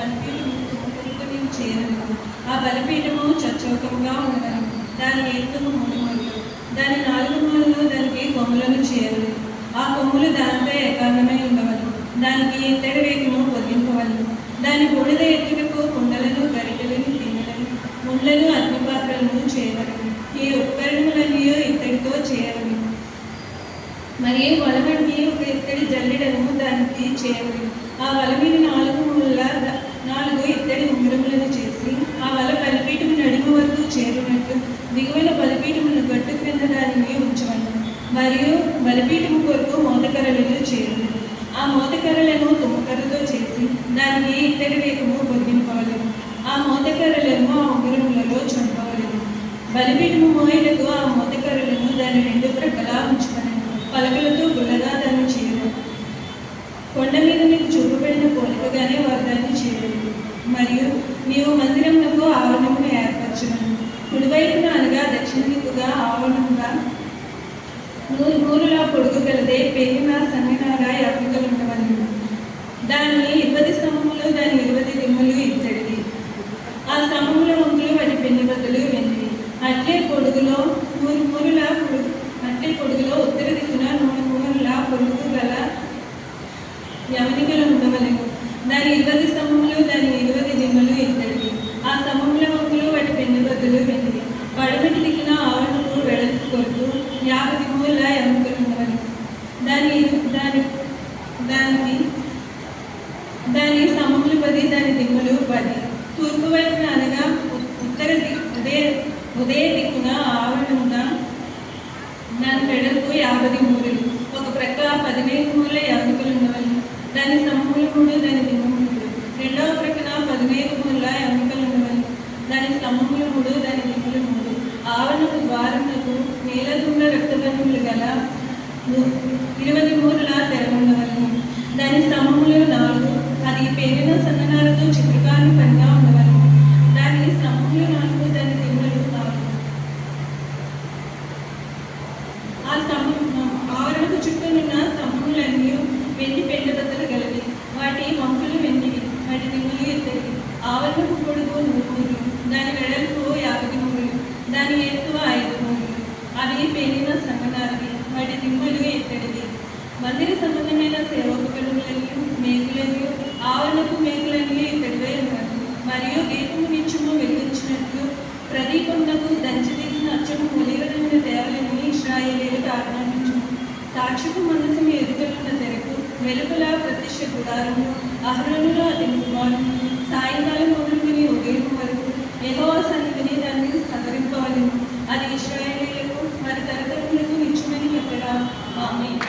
బలిపీఠము తుమ్మకొరకు నీవు చేయను. ఆ బలిపీఠము చచ్చౌకంగా ఉండను. దాని ఎత్తు 3 మూరలు, దాని 4 మూలలో దానికి కొమ్ములను చేయవలను. ఆ కొమ్ములు దానిపై ఏకాంగమై ఉండవలను. దానికి ఇత్తడి రేకును పొదింపవలను. దాని బూడిద ఎత్తుటకు కుండలను, గరిటెలను, గిన్నెలను, ముండ్లను, అగ్నిపాత్రలను చేయవలను. ఈ ఉపకరణములన్నీ ఇత్తడితో చేయవలను. మరియు వలవంటి ఒక ఇత్తడి జల్లెడను దానికి చేయవలను. ఆ వల మీద 4 మూలల 4 ఇత్తడి ఉంగరములను చేసి ఆ వల బలిపీఠము నడిమ వరకు చేరునట్లు దిగువన బలిపీఠమును గట్టు క్రింద దానిని ఉంచవలను. మరియు బలిపీఠము కొరకు మోతకర్రలను చేయవలను. ఆ మోతకర్రలను తుమ్మకర్రతో చేసి దానికి ఇత్తడి రేకును పొదింపవలను. ఆ మోతకర్రలను ఆ ఉంగరములలో చంపవలను. బలిపీఠము మోయటకు ఆ మోతకర్రలను దాని 2 ప్రక్కలా ఉంచువలను. పలకలతో గుల్లగా దాన్ని చేయవలను. కొండ మీద నీకు చూపబడిన పోలికగానే వారు దాన్ని చేయవలను. మరియు నీవు మందిరమునకు ఆవరణమును ఏర్పరచవలను. కుడివైపున అనగా దక్షిణ దిక్కుగా ఆవరణంగా 3 మూరల పొడుగు గలదే పెరిగిన సన్నగా యాపికలు ఉండవలను. దాని 20 స్తంభములు, దాని 20 దిమ్మలు ఇత్తడివి. ఆ స్తంభముల వంతులు వాటి పెండి బద్దలు వెండివి. అట్లే పొడుగులో ఉత్తర దిక్కున 3 మూరల పొడుగు గల యవనికలు ఉండవలను. దాని 20 స్తంభములు, దాని 20 దిమ్మలు ఇత్తడివి. ఆ స్తంభముల వంతులు వాటి పెండి బద్దలు వెండివి. పడమటి దిక్కున ఆవరణకు వెడల్పు కొరకు 50 మూరల యవనికలు ఉండవలను. దాని స్తంభములు 10, దాని దిమ్మలు 10. తూర్పు వైపున అనగా ఉదయ దిక్కున ఆవరణంగా దాని వెడల్పు 50 మూరలు. ఒక ప్రక్క 15 మూరల యవనికలు ఉండవలను. దాని స్తంభములు 3, దాని దిమ్మములు 3. రెండవ ప్రక్కన 15 మూరల యవనికలు ఉండవలను. దాని స్తంభములు 3, దాని దిమ్మలు 3. ఆవరణకు ద్వారమునకు నీలధూమ్ర రక్తవర్ణములు గల 20 మూరల తెర ఉండవలను. దాని స్తంభములు 4, అది పేరిన సన్ననారతో చిత్రకారుని పనిగా ఉండవలను. దాని స్తంభములు 4, దాని దిమ్మలు 4. ఆ ఆవరణకు చుట్టూనున్న స్తంభములన్నీ వెండి పెండె బద్దలు గలవి. వాటి వంపులు వెండివి, వాటి దిమ్మలు ఇత్తడివి. ఆవరణకు పొడుగు 100 మూరలు, దాని వెడల్పు 50 మూరలు, దాని ఎత్తు 5 మూరలు. అవి పేరిన సన్ననారవి, వాటి దిమ్మలు ఇత్తడివి. మందిర సంబంధమైన సేవోపకరణములను, మేకులను, ఆవరణపు మేకులను ఇత్తడివై ఉన్నవి. మరియు దీపము నిత్యము వెలిగించినట్లు ప్రదీపమునకు దంచి తీసిన అచ్చము ఒలీవరంగు తేవలని ఇశ్రాయేలీయులకు ఆజ్ఞాపించుము. సాక్షిపు మందసం ఎదుగుతున్న తెరకు వెలుపల ప్రత్యక్ష గుడారము, అహరోనులో అతని కుమారులు సాయంకాలం మొదలుకొని ఉదయం వరకు యెహోవా సన్నిధిని దాన్ని సవరింపవలెను. అది ఇశ్రాయేలీయులకు వారి తరతరములకు నిత్యమని చెప్పగా ఆమేన్.